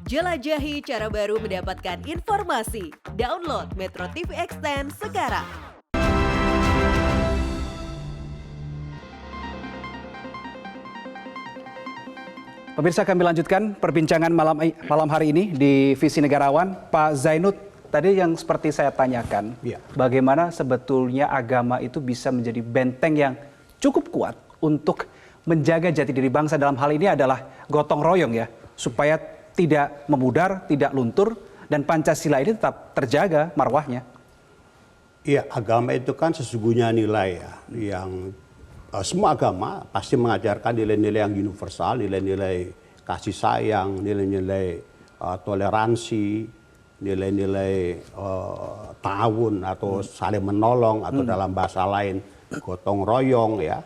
Jelajahi cara baru mendapatkan informasi. Download Metro TV Extend sekarang. Pemirsa, kami lanjutkan perbincangan malam hari ini di Visi Negarawan. Pak Zainud, tadi yang seperti saya tanyakan, bagaimana sebetulnya agama itu bisa menjadi benteng yang cukup kuat untuk menjaga jati diri bangsa. Dalam hal ini adalah gotong royong ya, supaya tidak memudar, tidak luntur, dan Pancasila ini tetap terjaga marwahnya. Iya, agama itu kan sesungguhnya nilai ya, yang semua agama pasti mengajarkan nilai-nilai yang universal, nilai-nilai kasih sayang, nilai-nilai toleransi, nilai-nilai ta'awun atau saling menolong, atau dalam bahasa lain gotong royong ya,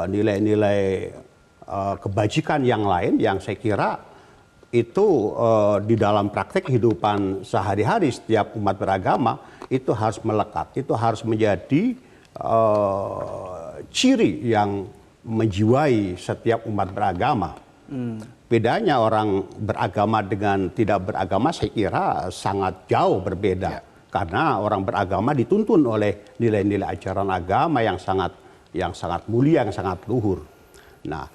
nilai-nilai kebajikan yang lain yang saya kira itu di dalam praktek kehidupan sehari-hari setiap umat beragama itu harus melekat, itu harus menjadi ciri yang menjiwai setiap umat beragama. Bedanya orang beragama dengan tidak beragama saya kira sangat jauh berbeda. Karena orang beragama dituntun oleh nilai-nilai ajaran agama yang sangat mulia, yang sangat luhur. Nah,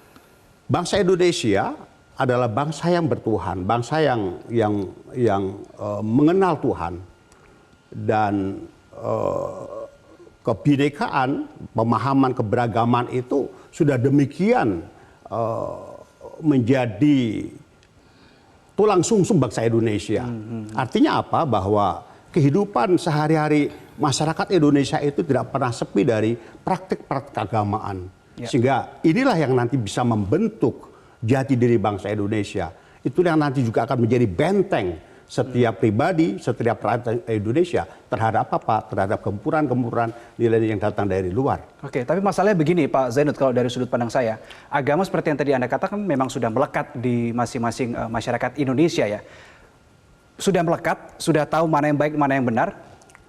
bangsa Indonesia adalah bangsa yang bertuhan, bangsa yang mengenal Tuhan, dan kebinekaan, pemahaman keberagaman itu sudah demikian menjadi tulang sumsum bangsa Indonesia. Artinya apa? Bahwa kehidupan sehari-hari masyarakat Indonesia itu tidak pernah sepi dari praktik-praktik keagamaan. Sehingga inilah yang nanti bisa membentuk jati diri bangsa Indonesia. Itu yang nanti juga akan menjadi benteng setiap pribadi, setiap rakyat Indonesia terhadap apa? Terhadap gempuran-gempuran nilai yang datang dari luar. Oke, tapi masalahnya begini Pak Zainud, kalau dari sudut pandang saya, agama seperti yang tadi Anda katakan memang sudah melekat di masing-masing masyarakat Indonesia ya. Sudah melekat, sudah tahu mana yang baik, mana yang benar,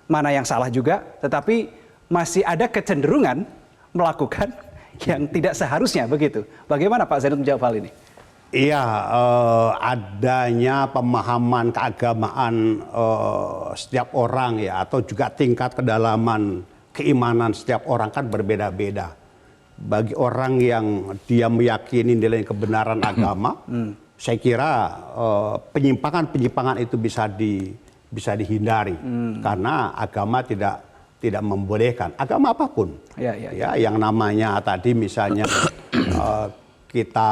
mana yang salah juga, tetapi masih ada kecenderungan melakukan yang tidak seharusnya begitu. Bagaimana Pak Zainud menjawab hal ini? Iya, adanya pemahaman keagamaan setiap orang ya, atau juga tingkat kedalaman keimanan setiap orang kan berbeda-beda. Bagi orang yang dia meyakini nilai kebenaran agama, saya kira penyimpangan-penyimpangan itu bisa dihindari, karena agama tidak membolehkan, agama apapun. Ya, yang namanya tadi misalnya kita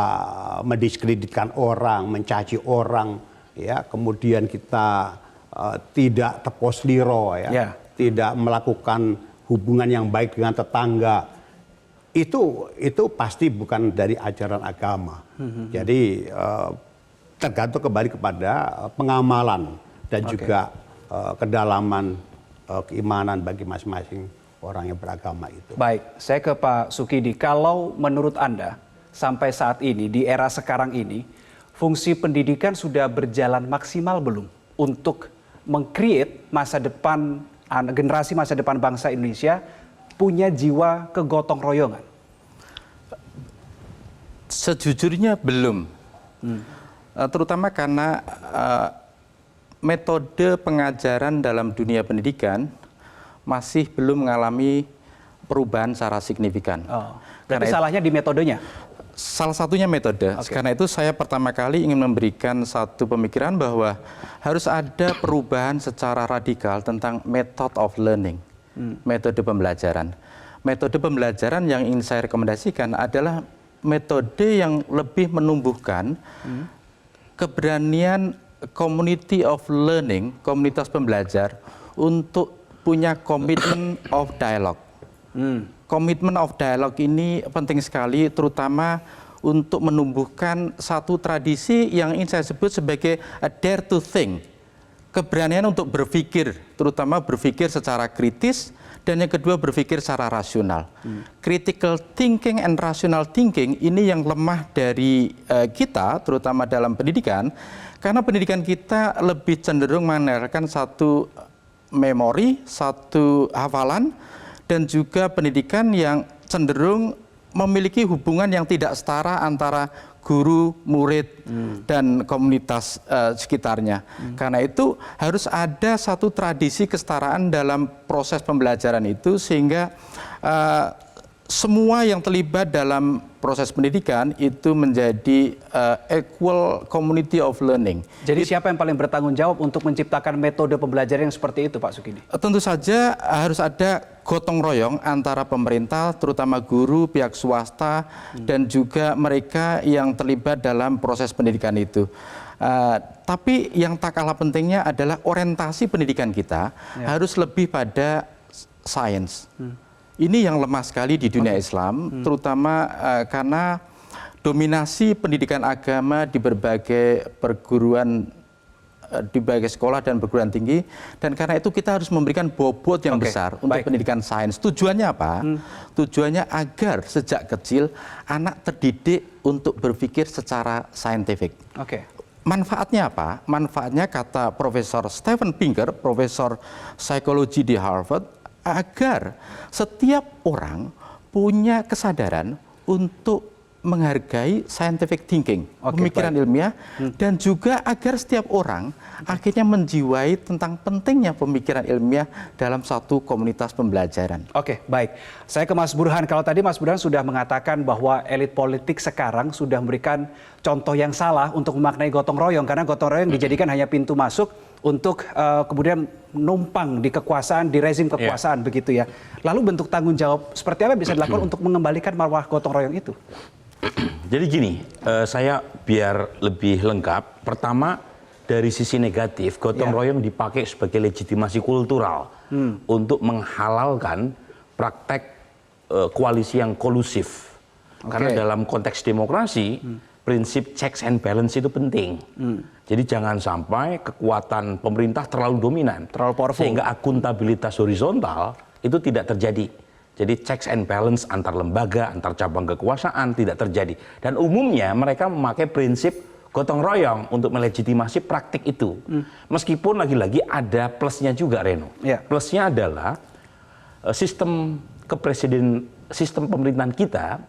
mendiskreditkan orang, mencaci orang, ya, kemudian kita tidak tepos liro, ya, tidak melakukan hubungan yang baik dengan tetangga, itu pasti bukan dari ajaran agama. Jadi tergantung kembali kepada pengamalan dan juga kedalaman keimanan bagi masing-masing orang yang beragama itu. Baik, saya ke Pak Sukidi. Kalau menurut Anda sampai saat ini, di era sekarang ini, fungsi pendidikan sudah berjalan maksimal belum untuk meng-create masa depan, generasi masa depan bangsa Indonesia punya jiwa kegotong royongan? Sejujurnya belum. Terutama karena metode pengajaran dalam dunia pendidikan masih belum mengalami perubahan secara signifikan. Berarti salahnya di metodenya? Salah satunya metode. Karena itu saya pertama kali ingin memberikan satu pemikiran bahwa harus ada perubahan secara radikal tentang method of learning, metode pembelajaran. Metode pembelajaran yang ingin saya rekomendasikan adalah metode yang lebih menumbuhkan keberanian community of learning, komunitas pembelajar, untuk punya komitmen of dialogue. Komitmen of dialogue ini penting sekali, terutama untuk menumbuhkan satu tradisi yang ingin saya sebut sebagai a dare to think. Keberanian untuk berpikir, terutama berpikir secara kritis, dan yang kedua berpikir secara rasional. Critical thinking and rational thinking ini yang lemah dari kita, terutama dalam pendidikan, karena pendidikan kita lebih cenderung mengandalkan satu memori, satu hafalan, dan juga pendidikan yang cenderung memiliki hubungan yang tidak setara antara guru, murid, dan komunitas sekitarnya. Karena itu harus ada satu tradisi kesetaraan dalam proses pembelajaran itu, sehingga semua yang terlibat dalam proses pendidikan itu menjadi equal community of learning. Jadi siapa yang paling bertanggung jawab untuk menciptakan metode pembelajaran yang seperti itu, Pak Sukidi? Tentu saja harus ada gotong royong antara pemerintah, terutama guru, pihak swasta, dan juga mereka yang terlibat dalam proses pendidikan itu. Tapi yang tak kalah pentingnya adalah orientasi pendidikan kita harus lebih pada sains. Ini yang lemah sekali di dunia Islam, terutama karena dominasi pendidikan agama di berbagai perguruan, di berbagai sekolah dan perguruan tinggi, dan karena itu kita harus memberikan bobot yang besar untuk pendidikan sains. Tujuannya apa? Tujuannya agar sejak kecil anak terdidik untuk berpikir secara saintifik. Manfaatnya apa? Manfaatnya, kata Profesor Steven Pinker, Profesor Psikologi di Harvard, agar setiap orang punya kesadaran untuk menghargai scientific thinking, pemikiran ilmiah, dan juga agar setiap orang akhirnya menjiwai tentang pentingnya pemikiran ilmiah dalam satu komunitas pembelajaran. Oke, baik. Saya ke Mas Burhan. Kalau tadi Mas Burhan sudah mengatakan bahwa elit politik sekarang sudah memberikan contoh yang salah untuk memaknai gotong royong, karena gotong royong dijadikan hanya pintu masuk untuk kemudian numpang di kekuasaan, di rezim kekuasaan, begitu ya. Lalu bentuk tanggung jawab seperti apa bisa dilakukan untuk mengembalikan marwah gotong royong itu? Jadi gini, saya biar lebih lengkap. Pertama, dari sisi negatif, gotong royong dipakai sebagai legitimasi kultural untuk menghalalkan praktek koalisi yang kolusif. Karena dalam konteks demokrasi, prinsip checks and balance itu penting. Jadi jangan sampai kekuatan pemerintah terlalu dominan, terlalu powerful, sehingga akuntabilitas horizontal itu tidak terjadi. Jadi checks and balance antar lembaga, antar cabang kekuasaan tidak terjadi. Dan umumnya mereka memakai prinsip gotong royong untuk melegitimasi praktik itu. Meskipun lagi-lagi ada plusnya juga, Reno. Plusnya adalah sistem pemerintahan kita,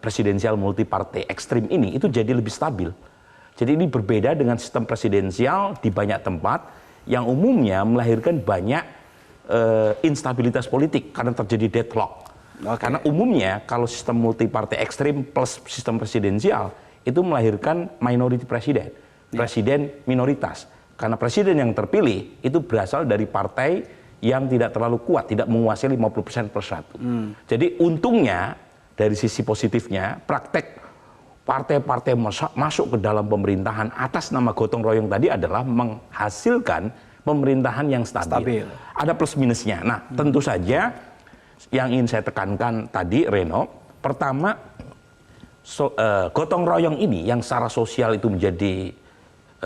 presidensial multipartai ekstrim ini itu jadi lebih stabil. Jadi ini berbeda dengan sistem presidensial di banyak tempat yang umumnya melahirkan banyak instabilitas politik karena terjadi deadlock. Karena umumnya kalau sistem multipartai ekstrim plus sistem presidensial itu melahirkan minority presiden, presiden minoritas. Karena presiden yang terpilih itu berasal dari partai yang tidak terlalu kuat, tidak menguasai 50%+1. Jadi untungnya dari sisi positifnya praktek partai-partai masuk ke dalam pemerintahan atas nama gotong royong tadi adalah menghasilkan pemerintahan yang stabil. Ada plus minusnya. Nah, tentu saja yang ingin saya tekankan tadi, Reno, pertama gotong royong ini yang secara sosial itu menjadi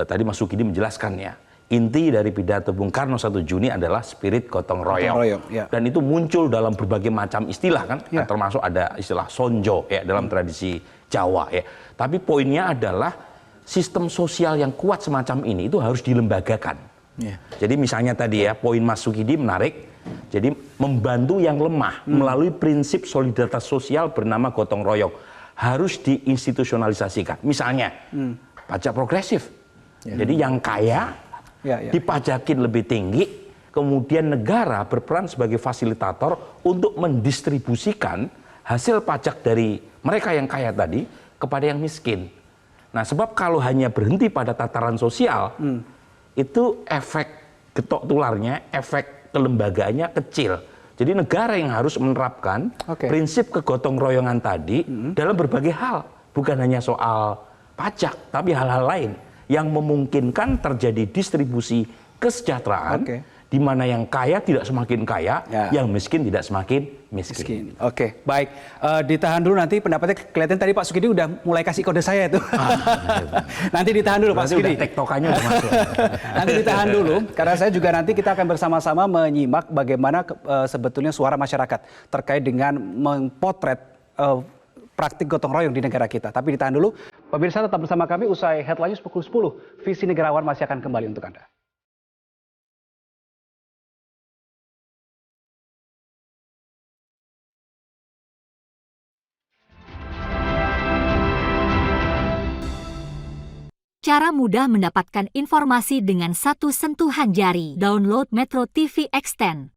tadi Mas Sukidi menjelaskan ya, inti dari pidato Bung Karno 1 Juni adalah spirit gotong royong. Dan itu muncul dalam berbagai macam istilah kan, termasuk ada istilah sonjo ya dalam tradisi Jawa ya. Tapi poinnya adalah sistem sosial yang kuat semacam ini itu harus dilembagakan. Jadi misalnya tadi ya, poin Mas Sukidi menarik. Jadi membantu yang lemah melalui prinsip solidaritas sosial bernama gotong royong harus diinstitusionalisasikan. Misalnya pajak progresif. Jadi yang kaya dipajakin lebih tinggi, kemudian negara berperan sebagai fasilitator untuk mendistribusikan hasil pajak dari mereka yang kaya tadi kepada yang miskin. Nah, sebab kalau hanya berhenti pada tataran sosial, itu efek getok tularnya, efek kelembagaannya kecil. Jadi negara yang harus menerapkan prinsip kegotong royongan tadi dalam berbagai hal. Bukan hanya soal pajak, tapi hal-hal lain yang memungkinkan terjadi distribusi kesejahteraan, di mana yang kaya tidak semakin kaya, yang miskin tidak semakin miskin. Oke, baik. Ditahan dulu nanti pendapatnya. Kelihatan tadi Pak Sukidi udah mulai kasih kode saya itu. Nanti ditahan dulu Pak Sukidi. Tektokannya udah masuk. Nanti ditahan dulu, karena saya juga nanti kita akan bersama-sama menyimak bagaimana sebetulnya suara masyarakat terkait dengan mempotret praktik gotong royong di negara kita. Tapi ditahan dulu. Pemirsa tetap bersama kami, usai headline pukul 10. Visi Negarawan masih akan kembali untuk Anda. Cara mudah mendapatkan informasi dengan satu sentuhan jari. Download Metro TV Extend.